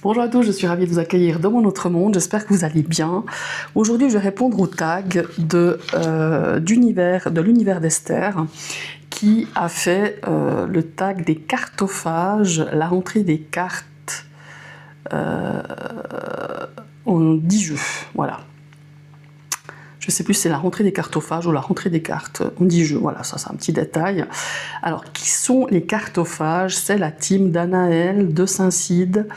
Bonjour à tous, je suis ravie de vous accueillir dans mon autre monde, j'espère que vous allez bien. Aujourd'hui, je vais répondre au tag de l'univers d'Esther qui a fait le tag des cartophages, la rentrée des cartes en 10 jeux, voilà. Je ne sais plus si c'est la rentrée des cartophages ou la rentrée des cartes en 10 jeux. Voilà, ça c'est un petit détail. Alors, qui sont les cartophages? C'est la team d'Anaël, de Saint-Cide,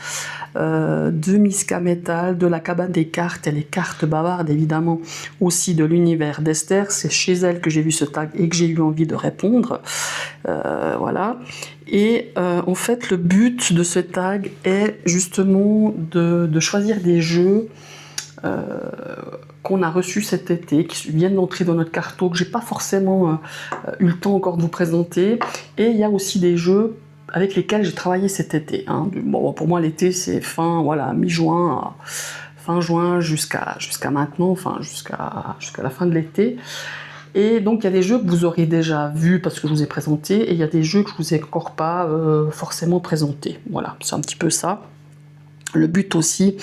de Miska Metal, de la cabane des cartes et les cartes bavardes, évidemment, aussi de l'univers d'Esther. C'est chez elle que j'ai vu ce tag et que j'ai eu envie de répondre. Voilà. Et en fait, le but de ce tag est justement de choisir des jeux qu'on a reçus cet été, qui viennent d'entrer dans notre carto, que j'ai pas forcément eu le temps encore de vous présenter. Et il y a aussi des jeux avec lesquels j'ai travaillé cet été. Hein. Bon, pour moi, l'été, c'est mi-juin, fin juin jusqu'à maintenant, enfin jusqu'à la fin de l'été. Et donc, il y a des jeux que vous aurez déjà vus parce que je vous ai présentés, et il y a des jeux que je vous ai encore pas forcément présentés. Voilà, c'est un petit peu ça. Le but aussi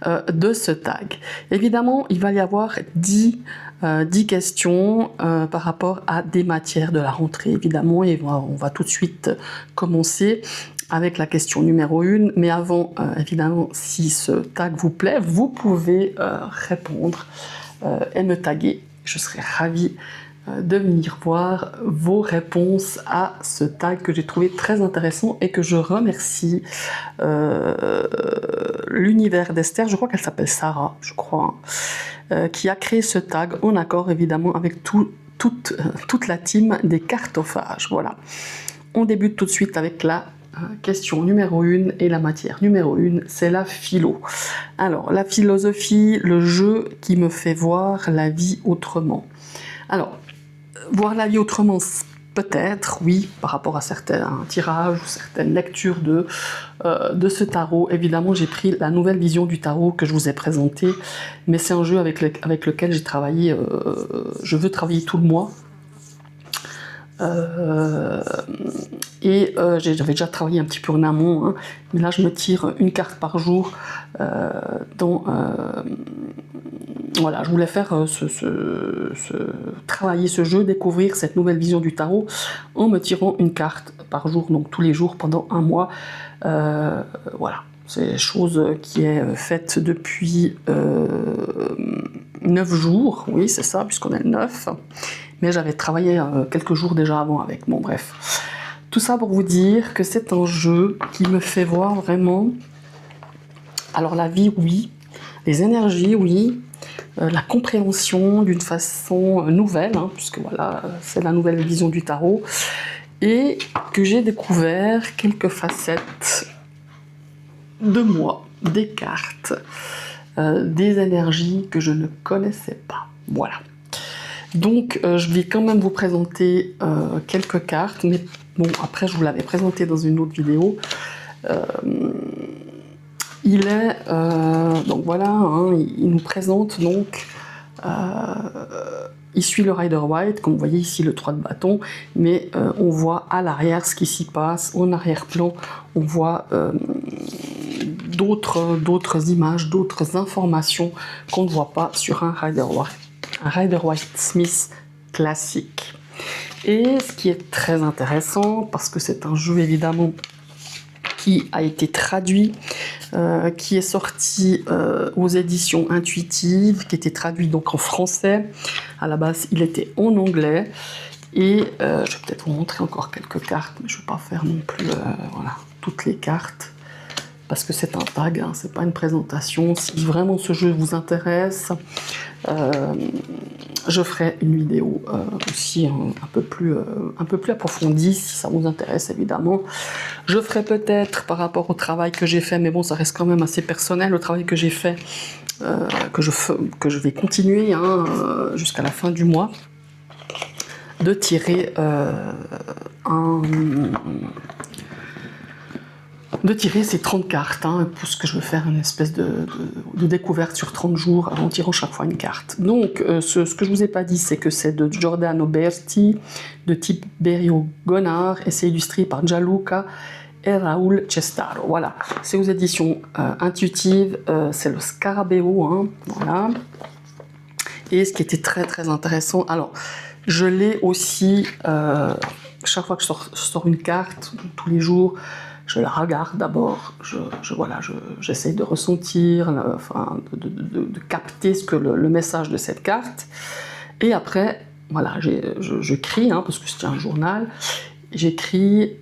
de ce tag. Évidemment, il va y avoir 10 questions par rapport à des matières de la rentrée, évidemment, et on va tout de suite commencer avec la question numéro 1. Mais avant, évidemment, si ce tag vous plaît, vous pouvez répondre et me taguer. Je serai ravie de venir voir vos réponses à ce tag que j'ai trouvé très intéressant et que je remercie l'univers d'Esther, je crois qu'elle s'appelle Sarah, je crois, qui a créé ce tag en accord évidemment avec toute la team des cartophages. Voilà. On débute tout de suite avec la question numéro 1 et la matière numéro 1, c'est la philo. Alors, la philosophie, le jeu qui me fait voir la vie autrement. Alors, voir la vie autrement, peut-être, oui, par rapport à certains tirages ou certaines lectures de ce tarot. Évidemment, j'ai pris la nouvelle vision du tarot que je vous ai présentée, mais c'est un jeu avec lequel j'ai travaillé, je veux travailler tout le mois. J'avais déjà travaillé un petit peu en amont, hein, mais là je me tire une carte par jour voilà, je voulais faire travailler ce jeu, découvrir cette nouvelle vision du tarot en me tirant une carte par jour, donc tous les jours pendant un mois. Voilà, c'est chose qui est faite depuis 9 jours, oui c'est ça, puisqu'on est le 9, mais j'avais travaillé quelques jours déjà avant avec, bon bref. Tout ça pour vous dire que c'est un jeu qui me fait voir vraiment, alors la vie oui, les énergies oui, la compréhension d'une façon nouvelle, hein, puisque voilà, c'est la nouvelle vision du tarot, et que j'ai découvert quelques facettes de moi, des cartes, des énergies que je ne connaissais pas. Voilà. Donc, je vais quand même vous présenter quelques cartes, mais bon, après, je vous l'avais présenté dans une autre vidéo. Donc voilà, hein, il nous présente donc, il suit le Rider White, comme vous voyez ici le 3 de bâton, mais on voit à l'arrière ce qui s'y passe, en arrière-plan, on voit d'autres images, d'autres informations qu'on ne voit pas sur un Rider White Smith classique. Et ce qui est très intéressant, parce que c'est un jeu évidemment qui a été traduit, qui est sorti aux éditions intuitives, qui était traduit donc en français. À la base, il était en anglais. Et je vais peut-être vous montrer encore quelques cartes, mais je ne vais pas faire non plus voilà, toutes les cartes, parce que c'est un tag, hein, c'est pas une présentation. Si vraiment ce jeu vous intéresse, je ferai une vidéo aussi un peu plus approfondie, si ça vous intéresse évidemment. Je ferai peut-être par rapport au travail que j'ai fait, mais bon, ça reste quand même assez personnel, le travail que j'ai fait, que je vais continuer hein, jusqu'à la fin du mois, de tirer ces 30 cartes, hein, pour ce que je veux faire une espèce de découverte sur 30 jours en tirant chaque fois une carte. Donc, ce que je vous ai pas dit, c'est que c'est de Giordano Berti, de Tiberio Gonard, et c'est illustré par Gianluca et Raoul Cestaro. Voilà, c'est aux éditions intuitives, c'est le Scarabeo, hein, voilà. Et ce qui était très très intéressant, alors je l'ai aussi, chaque fois que je sors une carte, tous les jours, je la regarde d'abord, j'essaye de ressentir, enfin, de capter ce que le message de cette carte. Et après, voilà, je crie, hein, parce que c'est un journal, j'écris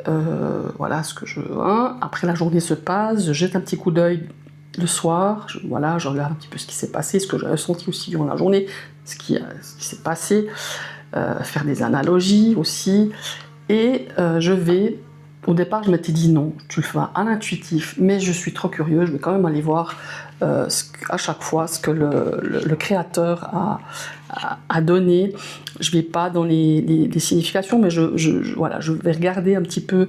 voilà, ce que je veux. Après la journée se passe, je jette un petit coup d'œil le soir, voilà, je regarde un petit peu ce qui s'est passé, ce que j'ai ressenti aussi durant la journée, ce qui s'est passé, faire des analogies aussi. Et je vais, au départ je m'étais dit non, tu le feras à l'intuitif, mais je suis trop curieux, je vais quand même aller voir à chaque fois ce que le créateur a donné. Je vais pas dans les significations, mais voilà, je vais regarder un petit peu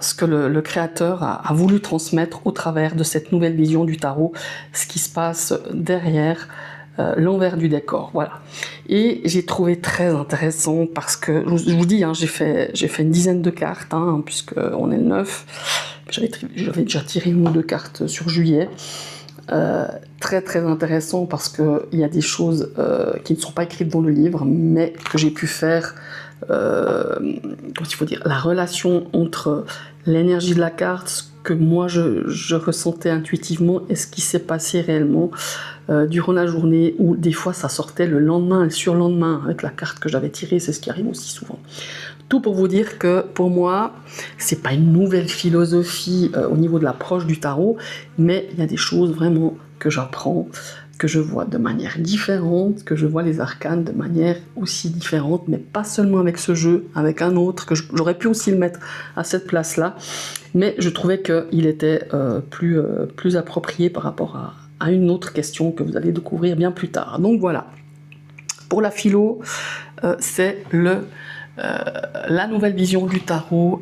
ce que le créateur a voulu transmettre au travers de cette nouvelle vision du tarot, ce qui se passe derrière l'envers du décor, voilà. Et j'ai trouvé très intéressant parce que, je vous dis, hein, j'ai fait une dizaine de cartes, hein, puisqu'on est le 9, j'avais déjà tiré une ou deux cartes sur juillet. Très très intéressant parce qu'il y a des choses qui ne sont pas écrites dans le livre, mais que j'ai pu faire, comment il faut dire, la relation entre l'énergie de la carte, ce que moi je ressentais intuitivement et ce qui s'est passé réellement durant la journée, où des fois ça sortait le lendemain et le surlendemain avec la carte que j'avais tirée, c'est ce qui arrive aussi souvent. Tout pour vous dire que pour moi, c'est pas une nouvelle philosophie au niveau de l'approche du tarot, mais il y a des choses vraiment que j'apprends, que je vois de manière différente, que je vois les arcanes de manière aussi différente, mais pas seulement avec ce jeu, avec un autre, que j'aurais pu aussi le mettre à cette place-là, mais je trouvais qu'il était plus approprié par rapport à une autre question que vous allez découvrir bien plus tard. Donc voilà, pour la philo, c'est la nouvelle vision du tarot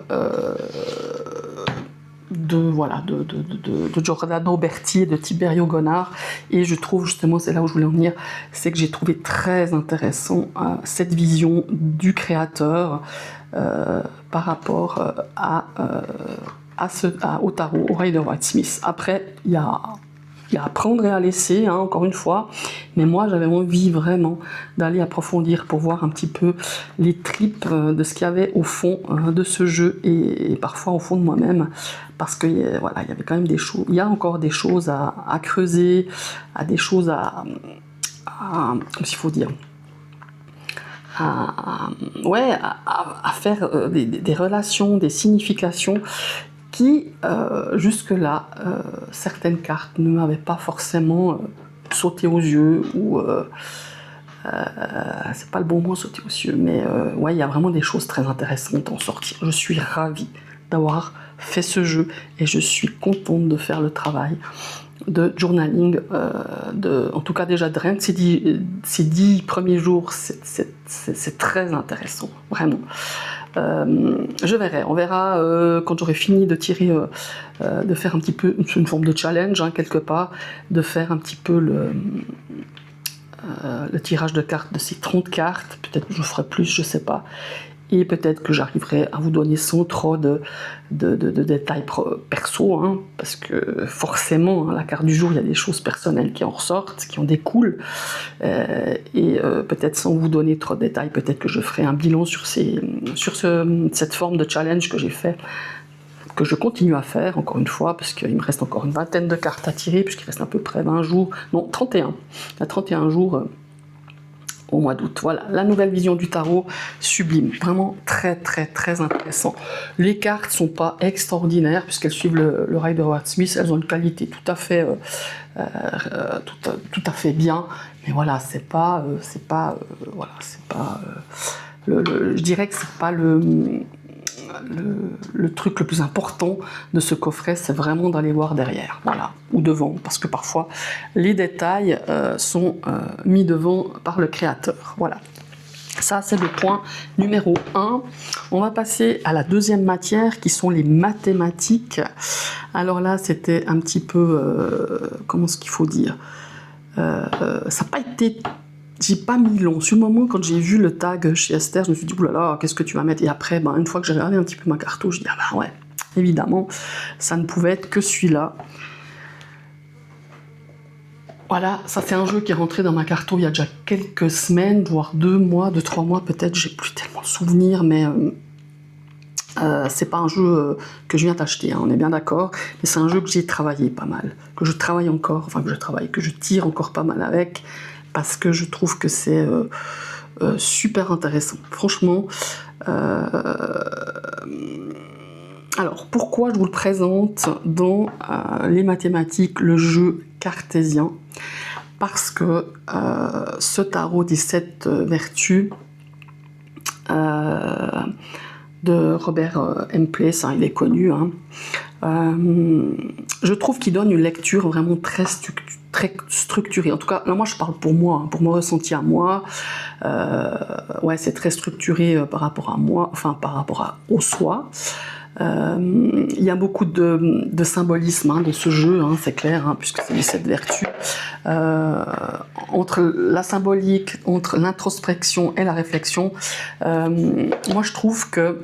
de Giordano Berti et de Tiberio Gonard, et je trouve justement, c'est là où je voulais en venir, c'est que j'ai trouvé très intéressant cette vision du créateur par rapport au tarot, au Rider-Waite-Smith. Après, il y a à prendre et à laisser, hein, encore une fois, mais moi j'avais envie vraiment d'aller approfondir pour voir un petit peu les tripes de ce qu'il y avait au fond de ce jeu, et parfois au fond de moi-même, parce que voilà, il y avait quand même des choses, il y a encore des choses à creuser, des choses à comment il faut dire, à faire des relations, des significations qui, jusque-là, certaines cartes ne m'avaient pas forcément sauté aux yeux, ou c'est pas le bon mot, sauter aux yeux, mais ouais, il y a vraiment des choses très intéressantes à en sortir. Je suis ravie d'avoir fait ce jeu, et je suis contente de faire le travail de journaling, en tout cas déjà de rien que ces 10 premiers jours, c'est très intéressant, vraiment. Je verrai, on verra quand j'aurai fini de tirer, de faire un petit peu une forme de challenge, hein, quelque part, de faire un petit peu le tirage de cartes de ces 30 cartes, peut-être que je ferai plus, je sais pas, et peut-être que j'arriverai à vous donner sans trop de détails perso, hein, parce que forcément, hein, la carte du jour, il y a des choses personnelles qui en ressortent, qui en découlent, et peut-être sans vous donner trop de détails, peut-être que je ferai un bilan sur cette forme de challenge que j'ai fait, que je continue à faire, encore une fois, parce qu'il me reste encore une vingtaine de cartes à tirer, puisqu'il reste à peu près 20 jours, non, 31, il y a 31 jours au mois d'août. Voilà, la nouvelle vision du tarot, sublime, vraiment très très très intéressant. Les cartes sont pas extraordinaires puisqu'elles suivent le Rider-Waite-Smith, elles ont une qualité tout à fait bien, mais voilà, je dirais que c'est pas le truc le plus important de ce coffret, c'est vraiment d'aller voir derrière, voilà, ou devant, parce que parfois les détails sont mis devant par le créateur. Voilà, ça c'est le point numéro 1. On va passer à la deuxième matière, qui sont les mathématiques. Alors là, c'était un petit peu, comment est-ce qu'il faut dire, ça n'a pas été j'ai pas mis long. Sur le moment, quand j'ai vu le tag chez Esther, je me suis dit, oulala, qu'est-ce que tu vas mettre? Et après, ben, une fois que j'ai regardé un petit peu ma carto, je dis, ah bah ouais, évidemment, ça ne pouvait être que celui-là. Voilà, ça c'est un jeu qui est rentré dans ma carto il y a déjà quelques semaines, voire 2 mois, 2-3 mois peut-être, j'ai plus tellement de souvenirs, mais c'est pas un jeu que je viens d'acheter, hein, on est bien d'accord, mais c'est un jeu que j'ai travaillé pas mal, que je travaille encore, enfin que je tire encore pas mal avec, parce que je trouve que c'est super intéressant. Franchement, alors pourquoi je vous le présente dans les mathématiques, le jeu cartésien? Parce que ce tarot des 7 vertus de Robert M. Place, hein, il est connu, hein, je trouve qu'il donne une lecture vraiment très structurée. En tout cas, là, moi je parle pour moi, hein, pour mon ressenti à moi. Ouais, c'est très structuré par rapport à moi, enfin par rapport au soi. Il y a beaucoup de symbolisme hein, dans ce jeu, hein, c'est clair, hein, puisque c'est les 7 vertus. Entre la symbolique, entre l'introspection et la réflexion, moi je trouve que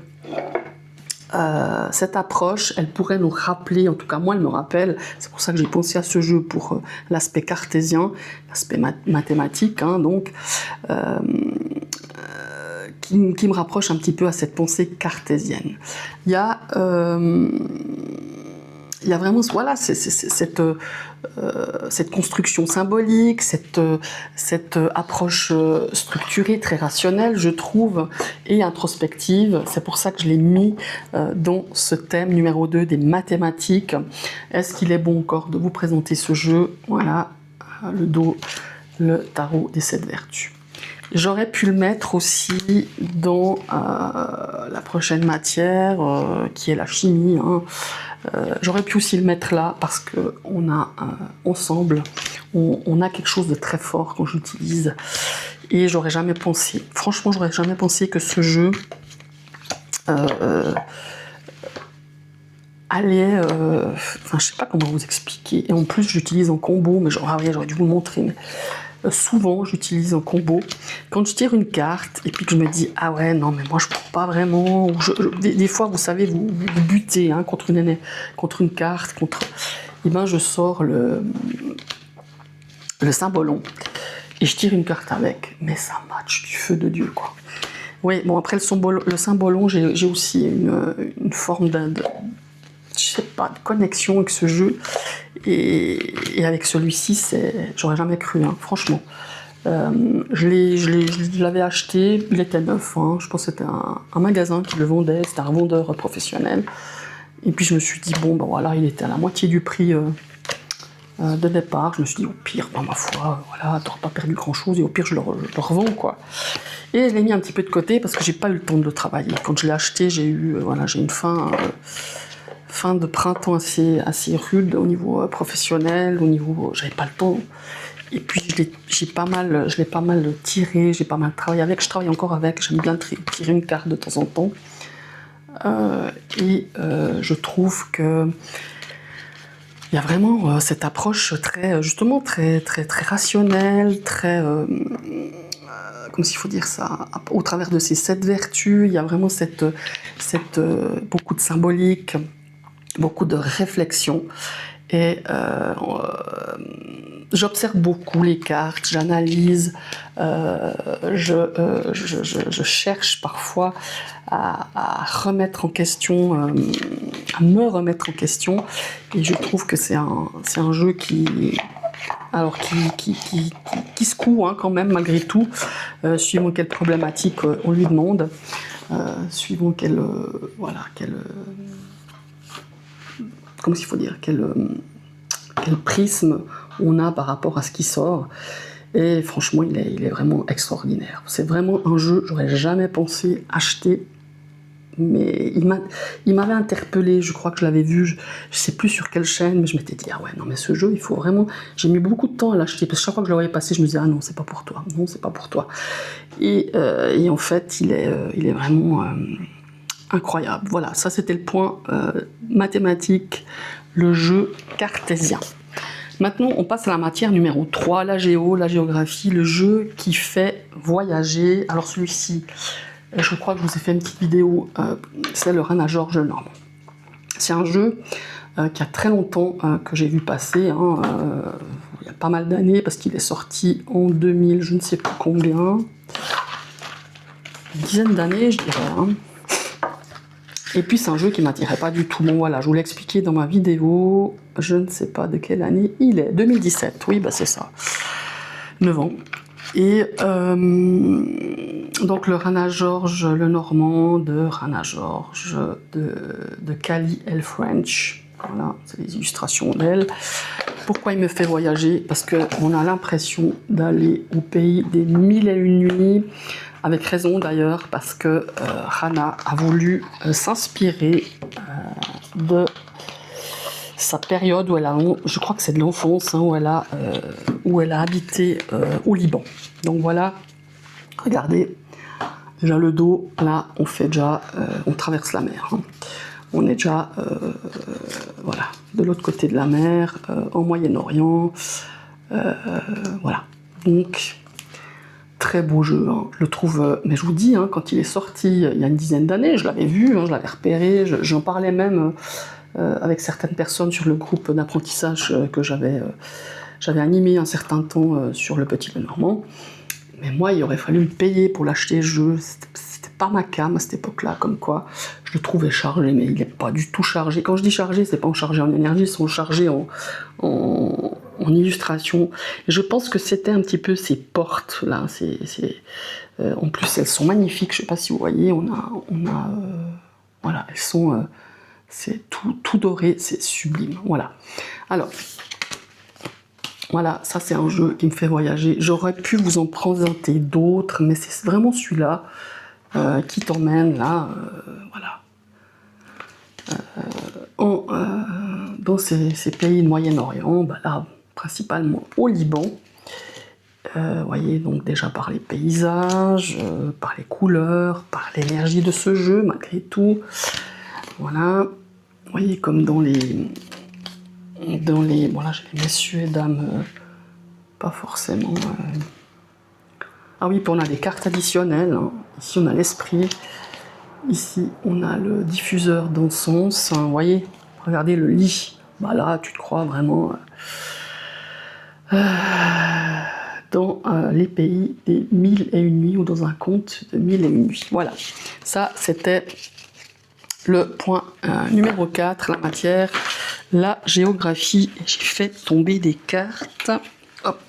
cette approche, elle pourrait nous rappeler, en tout cas moi elle me rappelle, c'est pour ça que j'ai pensé à ce jeu pour l'aspect cartésien, l'aspect mathématique, hein, donc qui me rapproche un petit peu à cette pensée cartésienne. Il y a vraiment, voilà, cette construction symbolique, cette approche structurée, très rationnelle, je trouve, et introspective. C'est pour ça que je l'ai mis dans ce thème numéro 2 des mathématiques. Est-ce qu'il est bon encore de vous présenter ce jeu? Voilà, le dos, le tarot des 7 vertus. J'aurais pu le mettre aussi dans la prochaine matière, qui est la chimie, hein. J'aurais pu aussi le mettre là parce que on a ensemble, on a quelque chose de très fort quand j'utilise. Et j'aurais jamais pensé, franchement, j'aurais jamais pensé que ce jeu allait, enfin, je sais pas comment vous expliquer. Et en plus, j'utilise en combo, mais j'aurais dû vous le montrer. Mais souvent, j'utilise en combo. Quand je tire une carte et puis que je me dis ah ouais non mais moi je prends pas vraiment. Des fois, vous savez, vous butez hein, contre une carte, et ben je sors le symbolon et je tire une carte avec. Mais ça match du feu de Dieu quoi. Oui, bon après le symbolon, j'ai aussi une forme je sais pas, de connexion avec ce jeu et avec celui-ci, j'aurais jamais cru, hein, franchement. Je l'avais acheté, il était neuf, hein, je pense que c'était un magasin qui le vendait, c'était un revendeur professionnel. Et puis je me suis dit, bon, ben voilà, il était à la moitié du prix de départ. Je me suis dit, au pire, ben, ma foi, voilà, t'auras pas perdu grand-chose, et au pire, je le revends, quoi. Et je l'ai mis un petit peu de côté parce que j'ai pas eu le temps de le travailler. Quand je l'ai acheté, j'ai eu, voilà, j'ai une fin de printemps assez rude au niveau professionnel, au niveau, j'avais pas le temps. Et puis je l'ai pas mal tiré, j'ai pas mal travaillé avec, je travaille encore avec, j'aime bien tirer une carte de temps en temps. Je trouve que il y a vraiment cette approche très rationnelle, très comment s'il faut dire ça, au travers de ces 7 vertus, il y a vraiment beaucoup de symbolique, beaucoup de réflexion, et j'observe beaucoup les cartes, j'analyse, je cherche parfois à remettre en question, à me remettre en question, et je trouve que c'est un jeu qui secoue hein, quand même malgré tout, suivant quelle problématique on lui demande, suivant quel prisme on a par rapport à ce qui sort. Et franchement, il est vraiment extraordinaire. C'est vraiment un jeu, j'aurais jamais pensé acheter, mais il m'avait interpellé, je crois que je l'avais vu, je sais plus sur quelle chaîne, mais je m'étais dit, ah ouais, non mais ce jeu, il faut vraiment... J'ai mis beaucoup de temps à l'acheter, parce que chaque fois que je le voyais passer, je me disais, ah non, c'est pas pour toi, non, c'est pas pour toi. Et en fait, il est vraiment... incroyable. Voilà, ça c'était le point mathématique, le jeu cartésien. Maintenant, on passe à la matière numéro 3, la géo, la géographie, le jeu qui fait voyager. Alors celui-ci, je crois que je vous ai fait une petite vidéo, c'est le Rana George Normand. C'est un jeu qui a très longtemps que j'ai vu passer, hein, il y a pas mal d'années, parce qu'il est sorti en 2000, je ne sais plus combien, une dizaine d'années, je dirais. Hein. Et puis c'est un jeu qui m'attirait pas du tout. Bon voilà, je vous l'ai expliqué dans ma vidéo, je ne sais pas de quelle année il est, 2017, oui bah c'est ça, 9 ans. Et donc le Rana George le Normand de Rana George de Cally L. French, voilà, c'est les illustrations d'elle. Pourquoi il me fait voyager? Parce qu'on a l'impression d'aller au pays des 1001 nuits. Avec raison d'ailleurs, parce que Rana a voulu s'inspirer de sa période où elle a, je crois que c'est de l'enfance, hein, où elle a habité au Liban. Donc voilà, regardez, déjà le dos, là on fait déjà, on traverse la mer. Hein. On est déjà, voilà, de l'autre côté de la mer, en Moyen-Orient, voilà. Donc très beau jeu, hein. Je le trouve, mais je vous dis, hein, quand il est sorti il y a une dizaine d'années, je l'avais vu, hein, je l'avais repéré, j'en parlais même avec certaines personnes sur le groupe d'apprentissage que j'avais animé un certain temps sur le Petit Lenormand. Mais moi, il aurait fallu me payer pour l'acheter, ce jeu, c'était pas ma cam à cette époque-là, comme quoi je le trouvais chargé, mais il n'est pas du tout chargé. Quand je dis chargé, c'est pas en chargé en énergie, c'est en chargé en illustration. Et je pense que c'était un petit peu ces portes là. En plus, elles sont magnifiques. Je sais pas si vous voyez. Voilà, elles sont. C'est tout doré, c'est sublime. Voilà. Alors, voilà, ça c'est un jeu qui me fait voyager. J'aurais pu vous en présenter d'autres, mais c'est vraiment celui-là qui t'emmène là. Voilà. Dans ces pays de Moyen-Orient, bah là, principalement au Liban. Voyez, donc déjà par les paysages, par les couleurs, par l'énergie de ce jeu, malgré tout. Voilà. Vous voyez, comme dans les... Voilà, j'ai les messieurs et dames, pas forcément... Ah oui, puis on a des cartes additionnelles. Hein. Ici, on a l'esprit. Ici, on a le diffuseur d'encens. Hein. Vous voyez, regardez le lit. Bah là, tu te crois vraiment... dans les pays des 1001 nuits ou dans un conte de 1001 nuits. Voilà, ça c'était le point numéro 4, la matière, la géographie. J'ai fait tomber des cartes. Hop.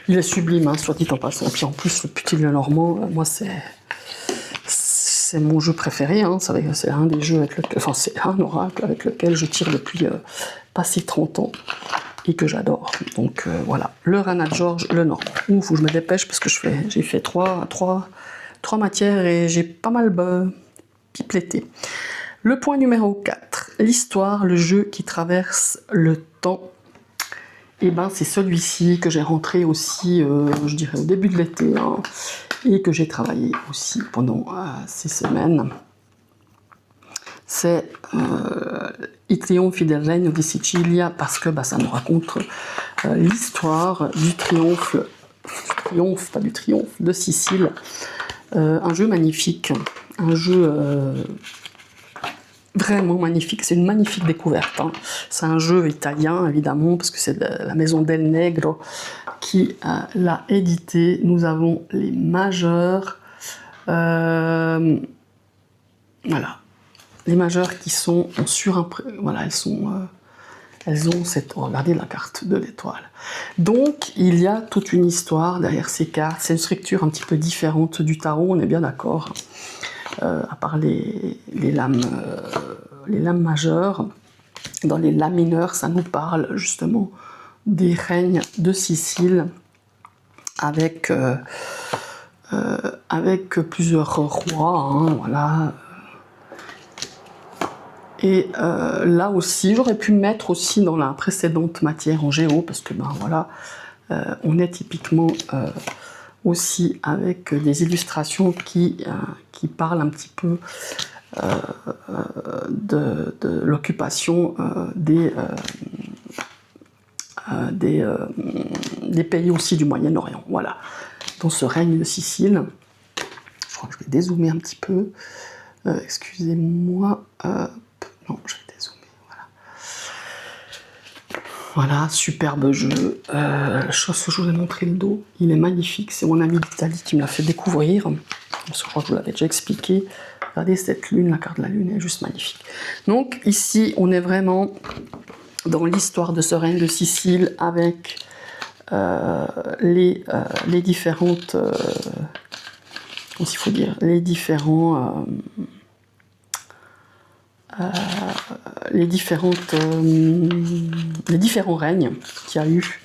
Il est sublime, hein, soit dit en passant. Puis en plus, le Petit Lenormand, moi c'est mon jeu préféré. Hein. C'est un des jeux avec lequel, enfin c'est un oracle avec lequel je tire depuis passé 30 ans. Et que j'adore. Donc voilà, le Rana George le Normand. Ouf, faut que je me dépêche parce que j'ai fait trois matières et j'ai pas mal pipletté. Le point numéro 4, l'histoire, le jeu qui traverse le temps. Et ben c'est celui-ci que j'ai rentré aussi, je dirais au début de l'été, hein, et que j'ai travaillé aussi pendant ces semaines. C'est I trionfi del Regno di Sicilia, parce que bah, ça nous raconte l'histoire du triomphe, pas du triomphe, de Sicile. Un jeu magnifique, un jeu vraiment magnifique, c'est une magnifique découverte. Hein. C'est un jeu italien, évidemment, parce que c'est la maison Del Negro qui l'a édité. Nous avons les majeurs, voilà. Les majeures qui sont en surimpression, voilà, elles ont cette, regardez la carte de l'étoile. Donc, il y a toute une histoire derrière ces cartes. C'est une structure un petit peu différente du tarot, on est bien d'accord. À part les lames majeures, dans les lames mineures, ça nous parle justement des règnes de Sicile avec plusieurs rois, hein, voilà. Et là aussi, j'aurais pu mettre aussi dans la précédente matière en géo, parce que ben voilà, on est typiquement aussi avec des illustrations qui parlent un petit peu de l'occupation des des pays aussi du Moyen-Orient. Voilà, dans ce règne de Sicile. Je crois que je vais dézoomer un petit peu. Excusez-moi. Non, je vais dézoomer. Voilà, superbe jeu. Ce je vous ai montré le dos. Il est magnifique. C'est mon ami d'Italie qui me l'a fait découvrir. Parce que je crois que je vous l'avais déjà expliqué. Regardez cette lune, la carte de la lune est juste magnifique. Donc ici, on est vraiment dans l'histoire de ce règne de Sicile avec les différentes... comment il faut dire, les différents règnes qu'il y a eu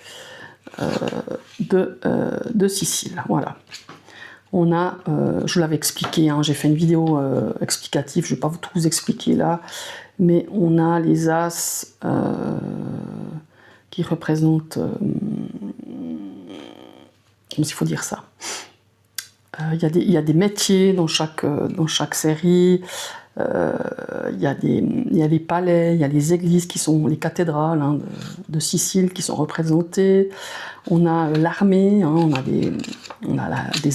de Sicile. Voilà. On a, je vous l'avais expliqué, hein, j'ai fait une vidéo explicative, je ne vais pas tout vous expliquer là, mais on a les As qui représentent, comment il faut dire ça, il y a des métiers dans chaque série. Il y a des palais, il y a les églises qui sont les cathédrales hein, de Sicile qui sont représentées. On a l'armée, hein, on a des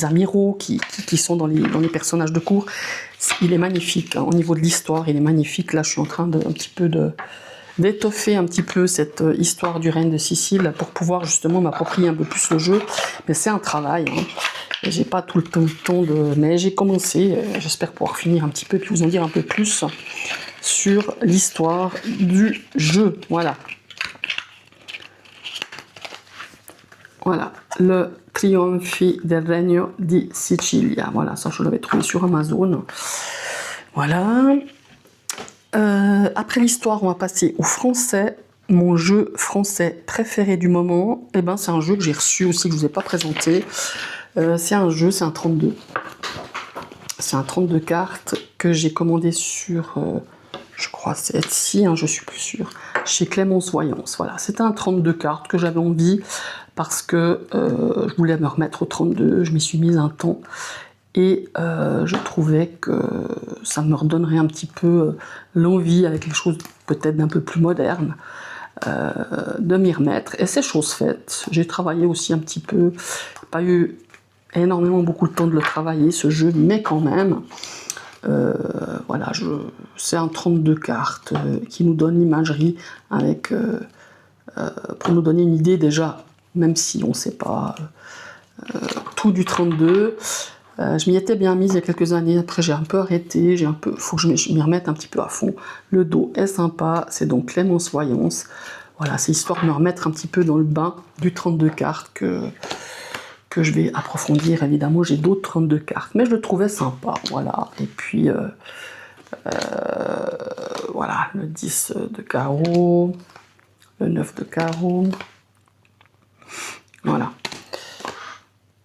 amiraux qui sont dans les personnages de cour. Il est magnifique, hein, au niveau de l'histoire, il est magnifique. Là, je suis en train d'étoffer un petit peu cette histoire du règne de Sicile pour pouvoir justement m'approprier un peu plus le jeu. Mais c'est un travail. Hein. J'ai pas tout le temps mais j'ai commencé, j'espère pouvoir finir un petit peu puis vous en dire un peu plus sur l'histoire du jeu. Voilà. Voilà, le Trionfi del Regno di Sicilia. Voilà, ça je l'avais trouvé sur Amazon. Voilà. Après l'histoire, on va passer au français. Mon jeu français préféré du moment, eh ben, c'est un jeu que j'ai reçu aussi, que je ne vous ai pas présenté. C'est un jeu, c'est un 32. C'est un 32 cartes que j'ai commandé sur, je crois c'est Etsy, hein, je suis plus sûre, chez Clémence Voyance. Voilà, c'était un 32 cartes que j'avais envie parce que je voulais me remettre au 32, je m'y suis mise un temps et je trouvais que ça me redonnerait un petit peu l'envie avec quelque chose peut-être d'un peu plus moderne. De m'y remettre et c'est chose faite. J'ai travaillé aussi un petit peu, pas eu énormément beaucoup de temps de le travailler ce jeu, mais quand même voilà, c'est un 32 cartes qui nous donne l'imagerie avec pour nous donner une idée déjà, même si on ne sait pas tout du 32. Je m'y étais bien mise il y a quelques années, après j'ai un peu arrêté, faut que je m'y remette un petit peu à fond. Le dos est sympa, c'est donc Clémence Voyance. Voilà, c'est histoire de me remettre un petit peu dans le bain du 32 cartes que je vais approfondir. Évidemment, j'ai d'autres 32 cartes, mais je le trouvais sympa, voilà. Et puis, voilà, le 10 de carreau, le 9 de carreau, voilà.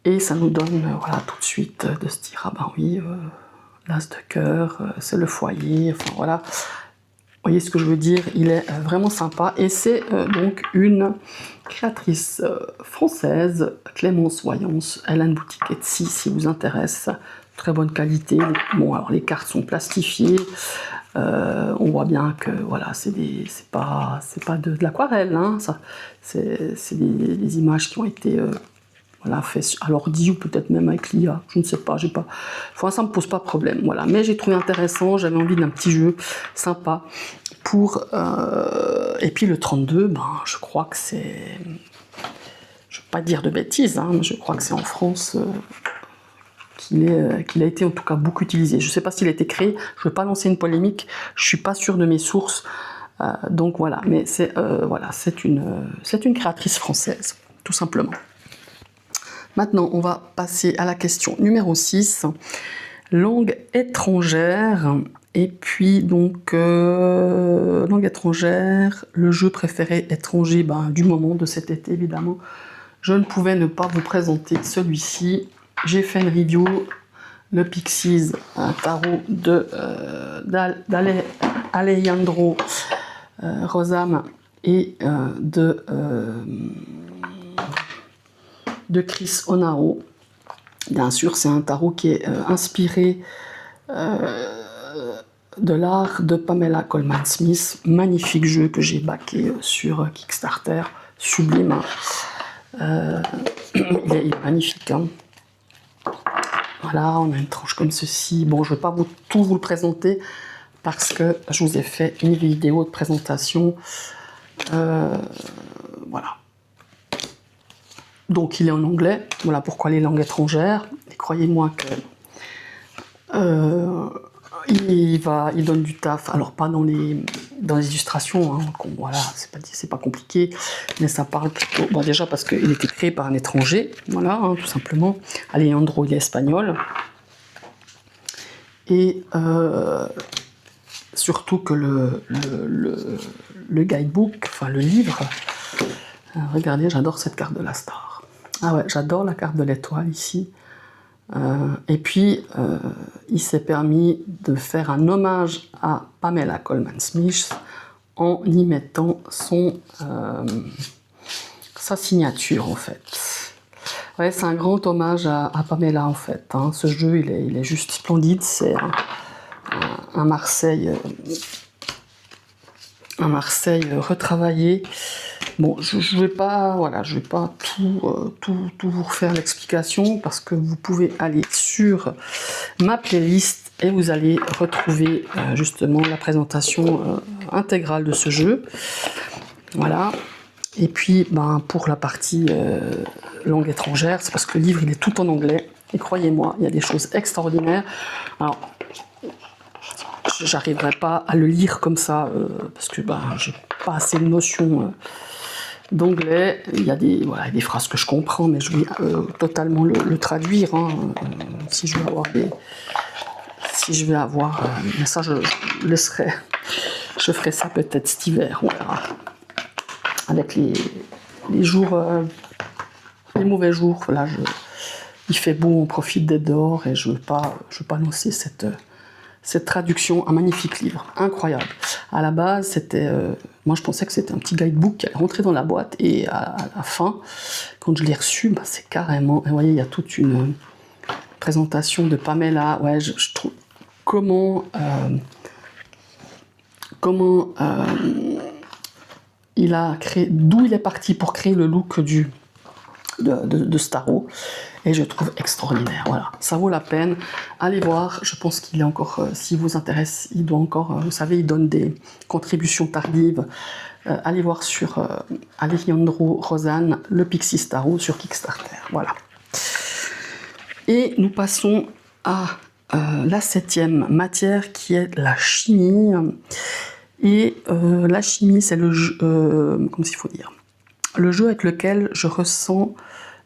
Et ça nous donne, voilà, tout de suite de se dire, ah ben oui, l'as de cœur, c'est le foyer, enfin voilà. Vous voyez ce que je veux dire, il est vraiment sympa. Et c'est donc une créatrice française, Clémence Voyance. Elle a une boutique Etsy, si vous intéresse. Très bonne qualité. Bon, alors les cartes sont plastifiées. On voit bien que voilà, c'est pas de l'aquarelle, hein, c'est des images qui ont été voilà, fait à l'ordi ou peut-être même avec l'IA, je ne sais pas, enfin, ça me pose pas de problème, voilà. Mais j'ai trouvé intéressant, j'avais envie d'un petit jeu sympa pour... Et puis le 32, ben, je crois que c'est... Je ne veux pas dire de bêtises, hein, mais je crois que c'est en France qu'il a été en tout cas beaucoup utilisé. Je ne sais pas s'il a été créé, je ne veux pas lancer une polémique, je ne suis pas sûre de mes sources, donc voilà. Mais c'est voilà, c'est une créatrice française, tout simplement. Maintenant, on va passer à la question numéro 6, langue étrangère. Et puis, donc, langue étrangère, le jeu préféré étranger du moment de cet été, évidemment. Je ne pouvais ne pas vous présenter celui-ci. J'ai fait une review, le Pixies, un tarot d'Alejandro Rosam et de Chris Onaro. Bien sûr, c'est un tarot qui est inspiré de l'art de Pamela Colman Smith. Magnifique jeu que j'ai backé sur Kickstarter. sublime. Il est magnifique. Hein. Voilà, on a une tranche comme ceci. Bon, je ne vais pas tout vous le présenter parce que je vous ai fait une vidéo de présentation. Voilà. Donc, il est en anglais. Voilà pourquoi les langues étrangères. Et croyez-moi que il donne du taf. Alors, pas dans les illustrations. Hein, voilà, c'est pas compliqué. Mais ça parle plutôt... Bon, déjà parce qu'il était créé par un étranger. Voilà, hein, tout simplement. Alejandro, il est espagnol. Et surtout que le guidebook, enfin le livre, regardez, j'adore cette carte de la star. Ah ouais, j'adore la carte de l'étoile ici. Et puis, il s'est permis de faire un hommage à Pamela Colman Smith en y mettant sa signature, en fait. Ouais, c'est un grand hommage à Pamela, en fait. Hein. Ce jeu, il est juste splendide. C'est un Marseille retravaillé. Bon, je vais pas, voilà, je vais pas tout vous refaire l'explication parce que vous pouvez aller sur ma playlist et vous allez retrouver justement la présentation intégrale de ce jeu. Voilà. Et puis, ben, pour la partie langue étrangère, c'est parce que le livre il est tout en anglais. Et croyez-moi, il y a des choses extraordinaires. Alors, j'arriverai pas à le lire comme ça parce que ben, j'ai pas assez de notions d'anglais. Il y a des phrases que je comprends, mais je vais totalement le traduire hein, si je vais avoir mais ça je laisserai, je ferai ça peut-être cet hiver, on verra. Avec les jours, les mauvais jours, là il fait beau, on profite d'être dehors et je veux pas lancer cette traduction, un magnifique livre, incroyable. À la base, c'était, moi je pensais que c'était un petit guidebook qui allait rentrer dans la boîte et à la fin, quand je l'ai reçu, bah, c'est carrément, vous voyez, il y a toute une présentation de Pamela. Ouais, je trouve comment il a créé, d'où il est parti pour créer le look de Starro. Et je trouve extraordinaire, voilà, ça vaut la peine, allez voir, je pense qu'il est encore, si vous intéresse, il doit encore, vous savez, il donne des contributions tardives, allez voir sur Alejandro Rosan, le Pixie Starro sur Kickstarter, voilà. Et nous passons à la 7e matière qui est la chimie, et la chimie c'est le jeu, comment il faut dire, le jeu avec lequel je ressens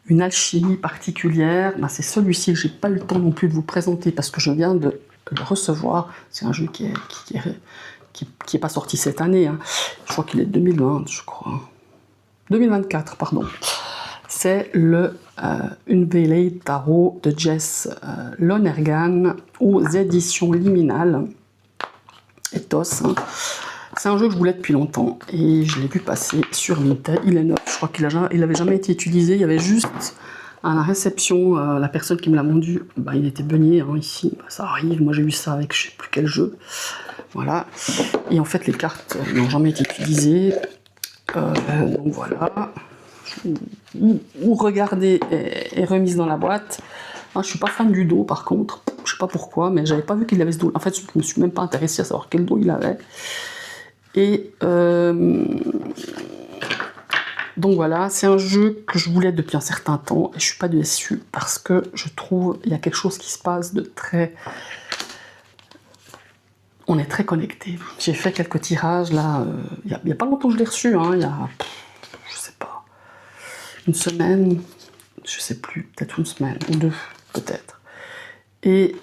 une alchimie particulière, ben c'est celui-ci que j'ai pas eu le temps non plus de vous présenter parce que je viens de le recevoir. C'est un jeu qui est pas sorti cette année, hein. Je crois qu'il est 2020, je crois. 2024, pardon. C'est le Unveiled Tarot de Jess Lonergan aux éditions Liminal. Ethos, hein. C'est un jeu que je voulais depuis longtemps et je l'ai vu passer sur Vinted. Il est neuf, je crois qu'il n'avait jamais été utilisé. Il y avait juste à la réception, la personne qui me l'a vendu, bah, il était beugné hein, ici. Bah, ça arrive, moi j'ai eu ça avec je sais plus quel jeu. Voilà. Et en fait, les cartes n'ont jamais été utilisées. Donc voilà. Ou regardez est remise dans la boîte. Ah, je suis pas fan du dos par contre. Je sais pas pourquoi, mais j'avais pas vu qu'il avait ce dos. En fait, je me suis même pas intéressé à savoir quel dos il avait. Et donc voilà, c'est un jeu que je voulais depuis un certain temps et je suis pas déçue parce que je trouve il y a quelque chose qui se passe de très... On est très connectés. J'ai fait quelques tirages là, il y a pas longtemps que je l'ai reçu, hein, il y a, je sais pas, une semaine, je sais plus, peut-être une semaine ou deux, peut-être. Et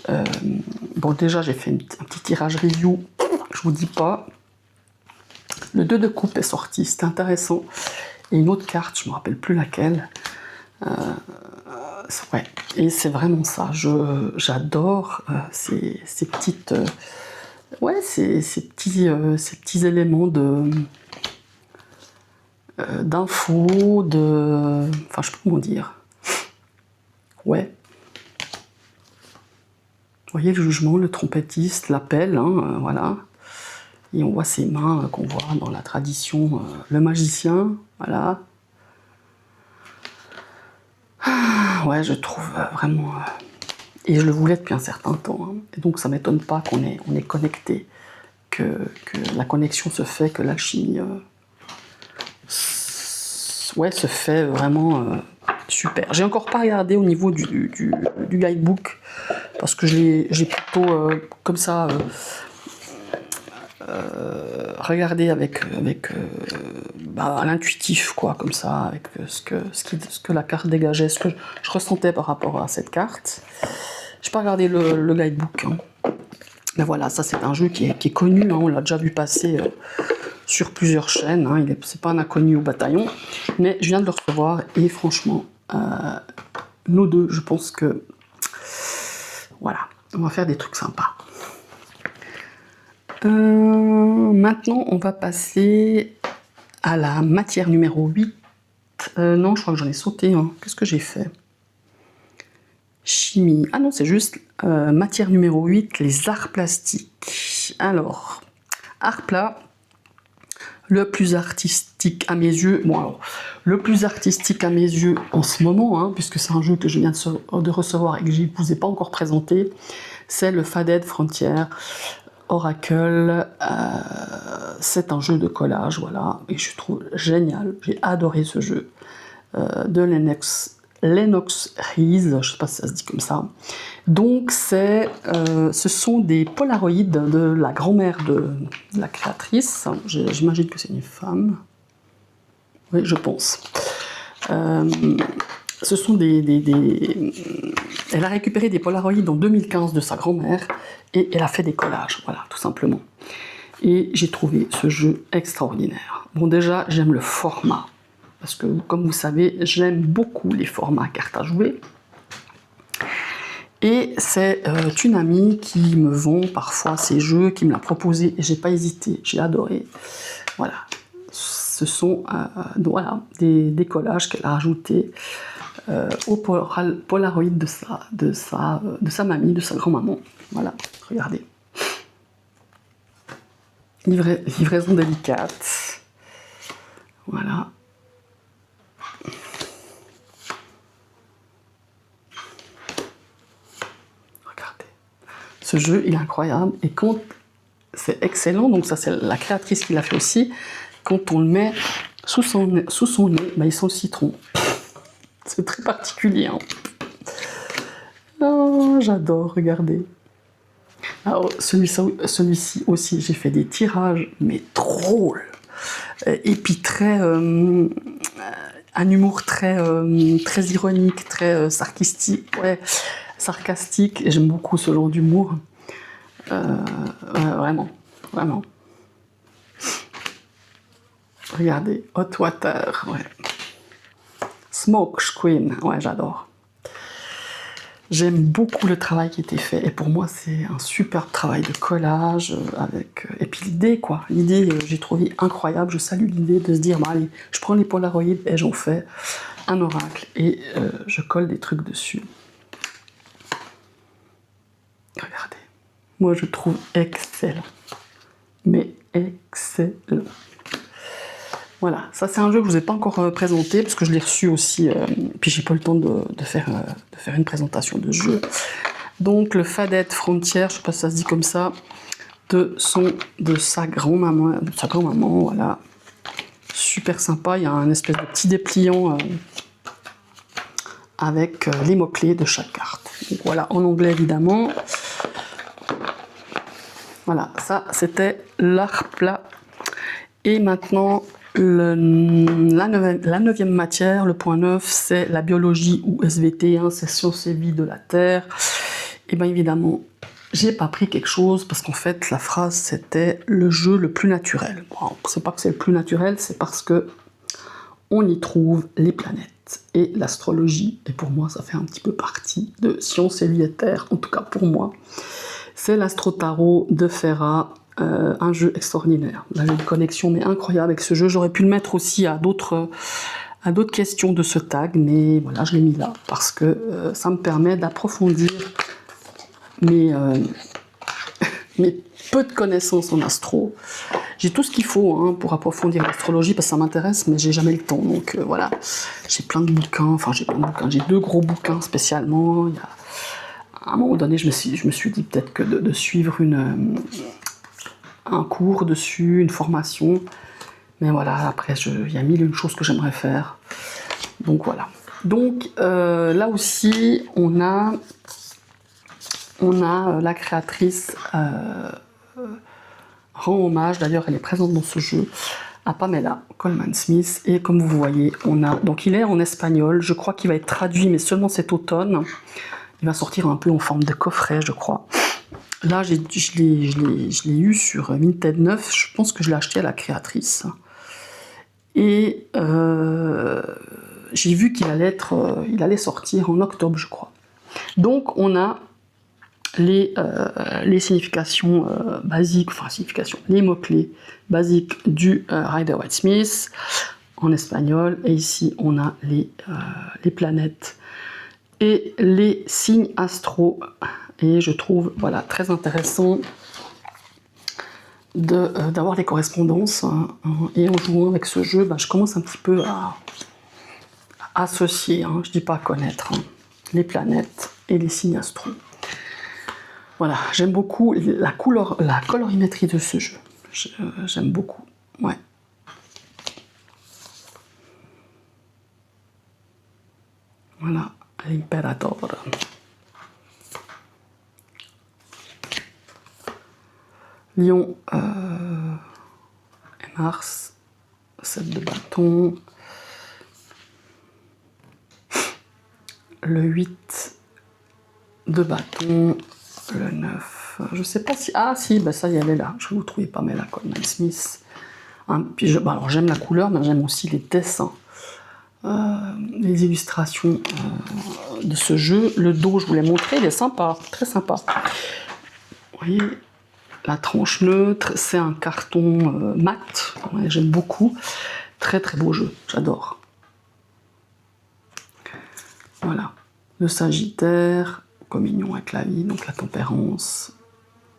bon déjà j'ai fait un petit tirage review, je vous dis pas. Le 2 de coupe est sorti, c'était intéressant. Et une autre carte, je ne me rappelle plus laquelle. Ouais, et c'est vraiment ça. J'adore ces petites... ouais, ces petits éléments d'infos, enfin, je sais pas comment dire. Ouais. Vous voyez le jugement, le trompettiste, l'appel, hein, voilà. Et on voit ses mains qu'on voit dans la tradition, le magicien, voilà, Ouais, je trouve vraiment... et je le voulais depuis un certain temps. Hein. Et donc ça m'étonne pas qu'on est connecté, que la connexion se fait, que l'alchimie ouais, se fait vraiment super. J'ai encore pas regardé au niveau du guidebook, parce que j'ai plutôt comme ça regardé avec à l'intuitif, quoi, comme ça, avec ce que la carte dégageait, ce que je ressentais par rapport à cette carte. J'ai pas regardé le guidebook. Hein. Mais voilà, ça c'est un jeu qui est connu, hein, on l'a déjà vu passer sur plusieurs chaînes, hein, c'est pas un inconnu au bataillon, mais je viens de le recevoir et franchement, nous deux, je pense que voilà, on va faire des trucs sympas. Maintenant, on va passer à la matière numéro 8. Non, je crois que j'en ai sauté. Hein. Qu'est-ce que j'ai fait? Chimie. Ah non, c'est juste matière numéro 8, les arts plastiques. Alors, art plat, le plus artistique à mes yeux. Bon, alors, le plus artistique à mes yeux en ce moment, hein, puisque c'est un jeu que je viens de recevoir et que je ne vous ai pas encore présenté, c'est le Faded Frontier Oracle. C'est un jeu de collage, voilà, et je trouve génial. J'ai adoré ce jeu de Lennox Rees, je ne sais pas si ça se dit comme ça. Donc ce sont des polaroïdes de la grand-mère de la créatrice. J'imagine que c'est une femme. Oui, je pense. Ce sont elle a récupéré des polaroïdes en 2015 de sa grand-mère et elle a fait des collages, voilà, tout simplement. Et j'ai trouvé ce jeu extraordinaire. Bon, déjà, j'aime le format, parce que, comme vous savez, j'aime beaucoup les formats cartes à jouer. Et c'est une amie qui me vend parfois ces jeux, qui me l'a proposé, et j'ai pas hésité, j'ai adoré. Voilà, ce sont voilà, des collages qu'elle a rajoutés au Polaroid de sa mamie, de sa grand-maman. Voilà, regardez. Livraison délicate. Voilà. Regardez. Ce jeu, il est incroyable. Et quand c'est excellent, donc ça c'est la créatrice qui l'a fait aussi, quand on le met sous son nez, bah, il sent le citron. C'est très particulier. Hein. Oh, j'adore, regardez. Alors, celui-ci aussi, j'ai fait des tirages, mais drôles. Et puis très... un humour très ironique, très sarcastique. Ouais, sarcastique. Et j'aime beaucoup ce genre d'humour. Vraiment, vraiment. Regardez, Hot Water, ouais. Smoke Queen, ouais, j'adore. J'aime beaucoup le travail qui a été fait, et pour moi, c'est un superbe travail de collage, avec... Et puis l'idée, quoi. L'idée, j'ai trouvé incroyable. Je salue l'idée de se dire, bah, allez, je prends les polaroïdes et j'en fais un oracle, et je colle des trucs dessus. Regardez. Moi, je trouve excellent. Mais excellent. Voilà, ça c'est un jeu que je ne vous ai pas encore présenté, parce que je l'ai reçu aussi, puis j'ai pas eu le temps de faire une présentation de jeu. Donc le Faded Frontier, je ne sais pas si ça se dit comme ça, de sa grand-maman, voilà. Super sympa, il y a un espèce de petit dépliant avec les mots-clés de chaque carte. Donc voilà, en anglais évidemment. Voilà, ça c'était l'art plat. Et maintenant... la neuvième matière, le point 9, c'est la biologie ou SVT, hein, c'est sciences et vie de la Terre. Et bien évidemment, j'ai pas pris quelque chose parce qu'en fait, la phrase c'était le jeu le plus naturel. Bon, c'est pas que c'est le plus naturel, c'est parce que on y trouve les planètes et l'astrologie. Et pour moi, ça fait un petit peu partie de sciences et vie de la Terre, en tout cas pour moi. C'est l'astro-tarot de Ferrat. Un jeu extraordinaire. Là, j'ai une connexion mais incroyable avec ce jeu. J'aurais pu le mettre aussi à d'autres questions de ce tag, mais voilà, je l'ai mis là parce que ça me permet d'approfondir mes peu de connaissances en astro J'ai tout ce qu'il faut hein, pour approfondir l'astrologie, parce que ça m'intéresse, mais j'ai jamais le temps. Donc voilà, j'ai plein de bouquins, enfin j'ai plein de bouquins, j'ai 2 gros bouquins spécialement. Il y a... À un moment donné, je me suis dit peut-être que de suivre un cours dessus, une formation. Mais voilà, après, il y a 1001 choses que j'aimerais faire. Donc voilà. Donc là aussi, on a la créatrice rend hommage, d'ailleurs elle est présente dans ce jeu, à Pamela Colman Smith. Et comme vous voyez, on a, donc il est en espagnol, je crois qu'il va être traduit, mais seulement cet automne. Il va sortir un peu en forme de coffret, je crois. Là, je l'ai eu sur Vinted 9, je pense que je l'ai acheté à la créatrice. Et j'ai vu qu'il allait sortir en octobre, je crois. Donc, on a les significations basiques, enfin significations, les mots-clés basiques du Rider-Waite-Smith en espagnol. Et ici, on a les planètes et les signes astro. Et je trouve voilà, très intéressant d'avoir des correspondances. Et en jouant avec ce jeu, je commence un petit peu à associer, je ne dis pas à connaître, les planètes et les signes astro. Voilà, j'aime beaucoup la colorimétrie de ce jeu. J'aime beaucoup, ouais. Voilà, l'Imperator. Lion et Mars, 7 de bâton. Le 8 de bâton. Le 9, je sais pas si... Ah si, ça y est, elle est là. Je vous trouvais pas, mais là, Colman Smith. Puis alors j'aime la couleur, mais j'aime aussi les dessins. Les illustrations de ce jeu. Le dos, je vous l'ai montré, il est sympa, très sympa. Vous voyez, la tranche neutre, c'est un carton mat. Ouais, j'aime beaucoup. Très très beau jeu, j'adore. Voilà, le Sagittaire, communion avec la vie, donc la tempérance.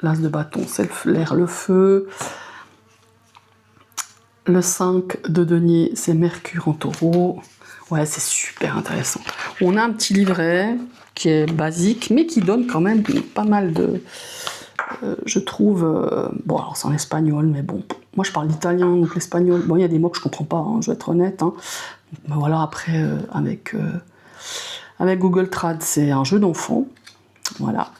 L'As de bâton, c'est l'air, le feu. Le 5 de denier, c'est Mercure en taureau. Ouais, c'est super intéressant. On a un petit livret qui est basique, mais qui donne quand même pas mal de... je trouve... bon, alors c'est en espagnol, mais bon, moi je parle d'italien, donc l'espagnol... Bon, il y a des mots que je comprends pas, je vais être honnête. Mais voilà, après, avec Google Trad, c'est un jeu d'enfant. Voilà.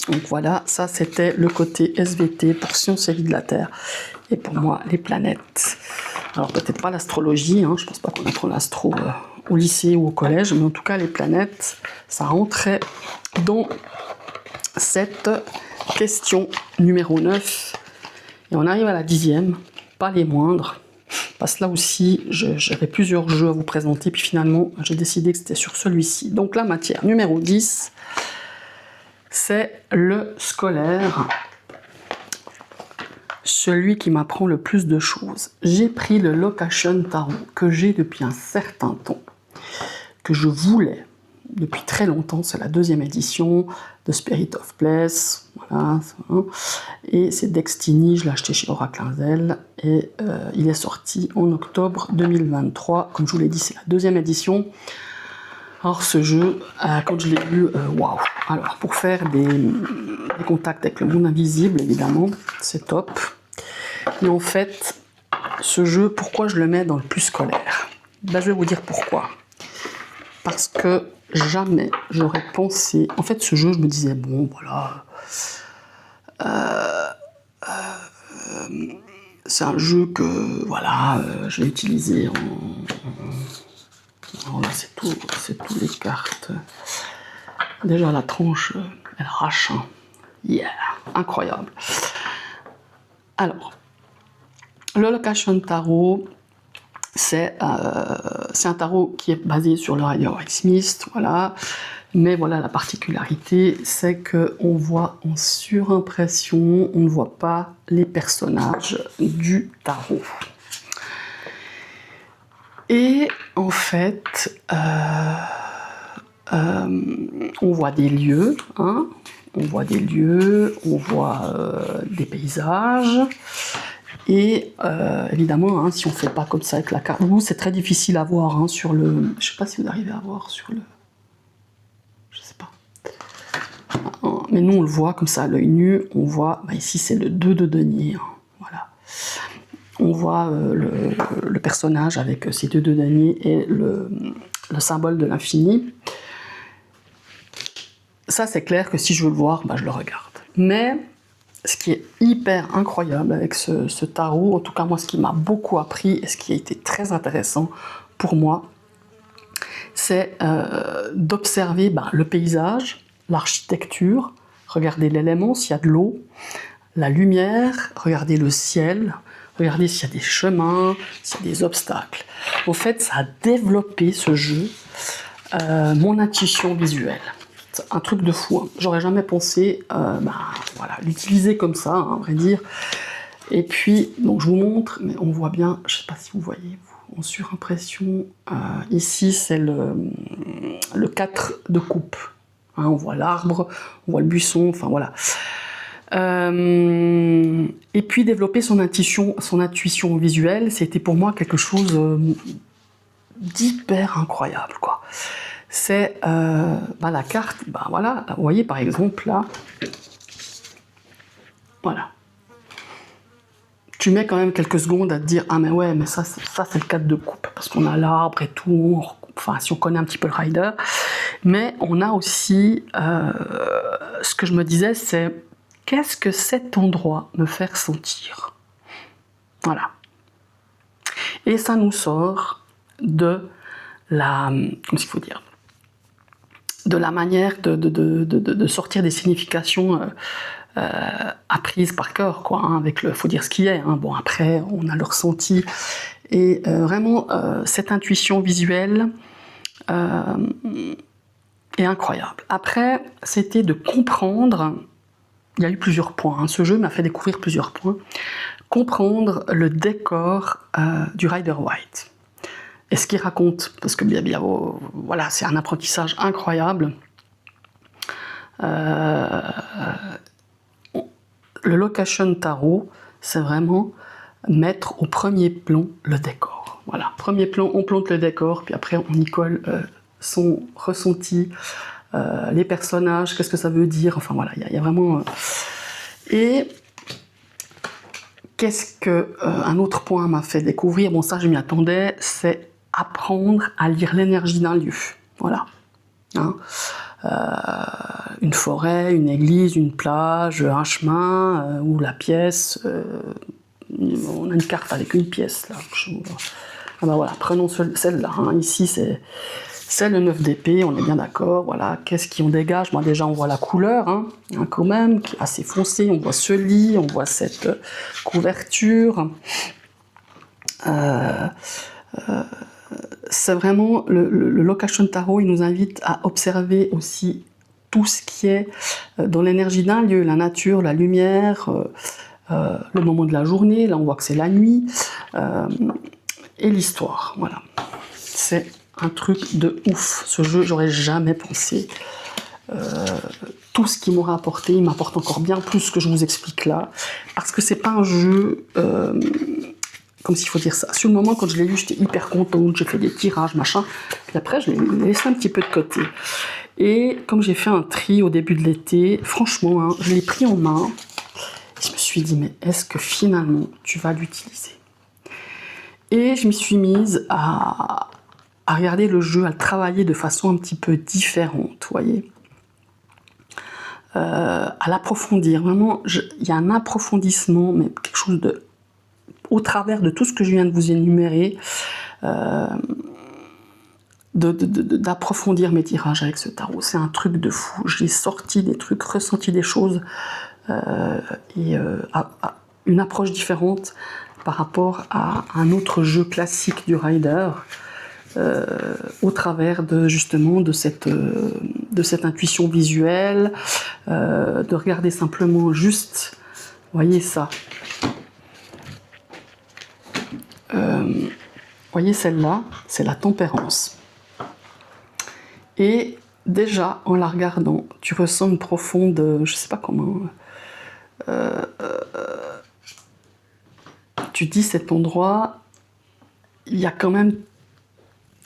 Donc voilà, ça c'était le côté SVT pour Sciences et Vie de la Terre. Et pour moi, les planètes. Alors peut-être pas l'astrologie, je pense pas qu'on apprend l'astro au lycée ou au collège, mais en tout cas les planètes, ça rentrait dans cette question numéro 9. Et on arrive à la 10e, pas les moindres. Parce que là aussi, j'avais plusieurs jeux à vous présenter, puis finalement, j'ai décidé que c'était sur celui-ci. Donc la matière numéro 10, c'est le scolaire. Celui qui m'apprend le plus de choses. J'ai pris le Location Tarot, que j'ai depuis un certain temps, que je voulais depuis très longtemps. C'est la 2e édition de Spirit of Place. Voilà, et c'est Destiny, je l'ai acheté chez Oracle Inzel, et il est sorti en octobre 2023. Comme je vous l'ai dit, c'est la 2e édition. Alors ce jeu, quand je l'ai vu, waouh! Alors pour faire des contacts avec le monde invisible, évidemment, c'est top. Et en fait, ce jeu, pourquoi je le mets dans le plus scolaire? Je vais vous dire pourquoi. Parce que jamais j'aurais pensé... En fait, ce jeu, je me disais, bon, voilà... c'est un jeu que, voilà, je vais utiliser alors là, c'est tout les cartes. Déjà, la tranche, elle arrache. Yeah, incroyable. Alors, le Location Tarot, c'est un tarot qui est basé sur le Rider-Waite-Smith, voilà. Mais voilà, la particularité, c'est qu'on voit en surimpression, on ne voit pas les personnages du tarot. Et en fait, on voit des lieux, on voit des lieux, on voit des paysages, Et évidemment, hein, si on ne fait pas comme ça avec la carte, vous, c'est très difficile à voir hein, sur le... Je ne sais pas si vous arrivez à voir sur le... Je ne sais pas. Mais nous, on le voit comme ça à l'œil nu. On voit, bah, ici, c'est le 2 de denier. Hein, voilà. On voit le personnage avec ses 2 de denier et le symbole de l'infini. Ça, c'est clair que si je veux le voir, bah, je le regarde. Mais ce qui est hyper incroyable avec ce tarot, en tout cas moi ce qui m'a beaucoup appris et ce qui a été très intéressant pour moi, c'est d'observer le paysage, l'architecture, regarder l'élément, s'il y a de l'eau, la lumière, regarder le ciel, regarder s'il y a des chemins, s'il y a des obstacles. En fait, ça a développé ce jeu, mon intuition visuelle. Un truc de fou, hein. J'aurais jamais pensé voilà, l'utiliser comme ça, hein, à vrai dire. Et puis, donc je vous montre, mais on voit bien, je sais pas si vous voyez, vous, en surimpression, ici c'est le 4 de coupe. Hein, on voit l'arbre, on voit le buisson, enfin voilà. Et puis développer son intuition visuelle, c'était pour moi quelque chose d'hyper incroyable, quoi. C'est la carte, voilà, vous voyez par exemple là, voilà. Tu mets quand même quelques secondes à te dire, ah mais ouais, mais ça c'est le 4 de coupe, parce qu'on a l'arbre et tout, enfin si on connaît un petit peu le rider, mais on a aussi, ce que je me disais, c'est, qu'est-ce que cet endroit me fait ressentir? Voilà. Et ça nous sort de la, comment il faut dire, de la manière de sortir des significations apprises par cœur, quoi, hein, avec le, faut dire ce qui est, hein. Bon après on a le ressenti, et vraiment cette intuition visuelle est incroyable. Après c'était de comprendre, il y a eu plusieurs points, hein. Ce jeu m'a fait découvrir plusieurs points, comprendre le décor du Rider-Waite. Et ce qu'il raconte, parce que voilà, c'est un apprentissage incroyable. Le location tarot, c'est vraiment mettre au premier plan le décor. Voilà, premier plan, on plante le décor, puis après on y colle son ressenti, les personnages, qu'est-ce que ça veut dire, enfin voilà, il y a vraiment... Et qu'est-ce que un autre point m'a fait découvrir, bon ça je m'y attendais, c'est apprendre à lire l'énergie d'un lieu. Voilà. Hein, une forêt, une église, une plage, un chemin, ou la pièce. On a une carte avec une pièce là. Ah bah voilà, prenons celle-là. Hein. Ici c'est le 9 d'épée, on est bien d'accord. Voilà, qu'est-ce qu'on dégage? Moi déjà on voit la couleur, hein, quand même, qui est assez foncée. On voit ce lit, on voit cette couverture. C'est vraiment le location tarot, il nous invite à observer aussi tout ce qui est dans l'énergie d'un lieu, la nature, la lumière, le moment de la journée, là on voit que c'est la nuit, et l'histoire, voilà. C'est un truc de ouf, ce jeu, j'aurais jamais pensé. Tout ce qu'il m'aura apporté, il m'apporte encore bien plus que je vous explique là, parce que c'est pas un jeu... comme s'il faut dire ça. Sur le moment, quand je l'ai lu, j'étais hyper contente, j'ai fait des tirages, machin. Puis après, je l'ai laissé un petit peu de côté. Et comme j'ai fait un tri au début de l'été, franchement, hein, je l'ai pris en main. Et je me suis dit, mais est-ce que finalement, tu vas l'utiliser? Et je m'y suis mise à regarder le jeu, à le travailler de façon un petit peu différente, vous voyez. À l'approfondir. Vraiment, il y a un approfondissement, mais quelque chose de... au travers de tout ce que je viens de vous énumérer, d'approfondir mes tirages avec ce tarot. C'est un truc de fou. J'ai sorti des trucs, ressenti des choses, une approche différente par rapport à un autre jeu classique du Rider, au travers justement de cette intuition visuelle, de regarder simplement juste, voyez ça. Voyez celle-là, c'est la tempérance. Et déjà, en la regardant, tu ressens une profonde, je sais pas comment, tu dis cet endroit, il y a quand même,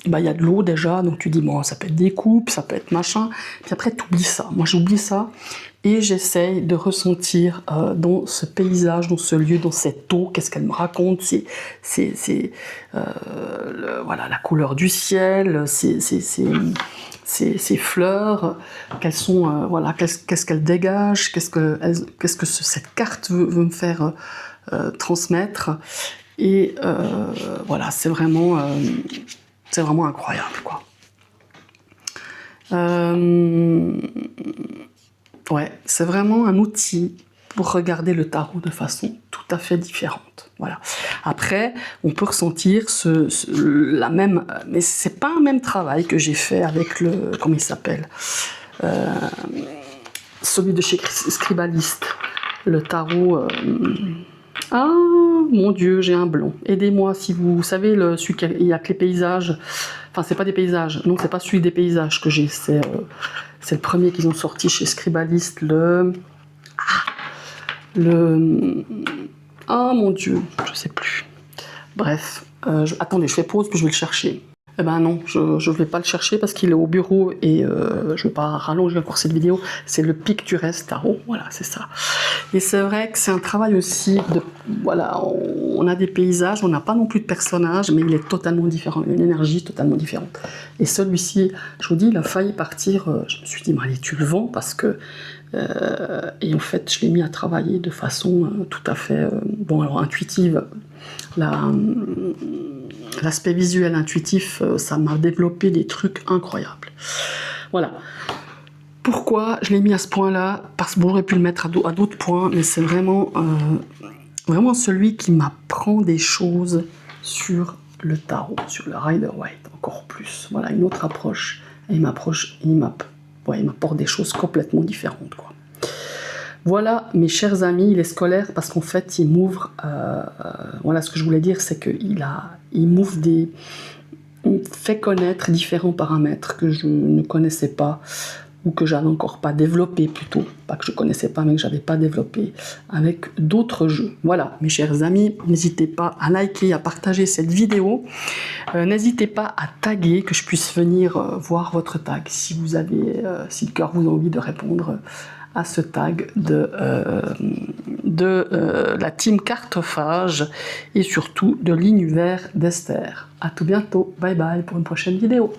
bah, il y a de l'eau déjà, donc tu dis, bon, ça peut être des coupes, ça peut être machin, puis après tu oublies ça. Moi j'oublie ça, et j'essaye de ressentir dans ce paysage, dans ce lieu, dans cette eau, qu'est-ce qu'elle me raconte, voilà, la couleur du ciel, ces fleurs, quelles sont, voilà, qu'est-ce qu'elles dégagent, qu'est-ce que cette carte veut me faire transmettre. Et voilà, c'est vraiment incroyable, quoi. Ouais, c'est vraiment un outil pour regarder le tarot de façon tout à fait différente. Voilà. Après, on peut ressentir la même, mais c'est pas un même travail que j'ai fait avec le, comment il s'appelle, celui de chez Scribalist, le tarot. Ah mon Dieu, j'ai un blanc. Aidez-moi si vous savez celui qui il y a que les paysages. Enfin, c'est pas des paysages. Non, c'est pas celui des paysages que j'ai. C'est le premier qu'ils ont sorti chez Scribalist. Ah mon Dieu, je sais plus. Bref, attendez, je fais pause puis je vais le chercher. Eh ben non, je vais pas le chercher parce qu'il est au bureau et je vais pas rallonger encore cette vidéo. C'est le Picturesque Tarot, voilà, c'est ça. Et c'est vrai que c'est un travail aussi de, voilà, on a des paysages, on n'a pas non plus de personnages, mais il est totalement différent, une énergie totalement différente. Et celui-ci, je vous dis, il a failli partir, je me suis dit, mais allez, tu le vends parce que... et en fait, je l'ai mis à travailler de façon tout à fait, bon, alors intuitive. L'aspect visuel intuitif, ça m'a développé des trucs incroyables. Voilà. Pourquoi je l'ai mis à ce point-là? Parce que bon, j'aurais pu le mettre à d'autres points, mais c'est vraiment, vraiment celui qui m'apprend des choses sur le tarot, sur le Rider-Waite, encore plus. Voilà, une autre approche. Et il m'apporte des choses complètement différentes, quoi. Voilà, mes chers amis, il est scolaire parce qu'en fait, il m'ouvre... voilà, ce que je voulais dire, c'est qu'il m'ouvre il me fait connaître différents paramètres que je ne connaissais pas, ou que j'avais encore pas développé plutôt. Pas que je connaissais pas, mais que j'avais pas développé avec d'autres jeux. Voilà, mes chers amis, n'hésitez pas à liker, à partager cette vidéo. N'hésitez pas à taguer, que je puisse venir voir votre tag si vous avez, si le cœur vous a envie de répondre à ce tag de la team Cartophage et surtout de l'univers d'Esther. À tout bientôt, bye bye pour une prochaine vidéo.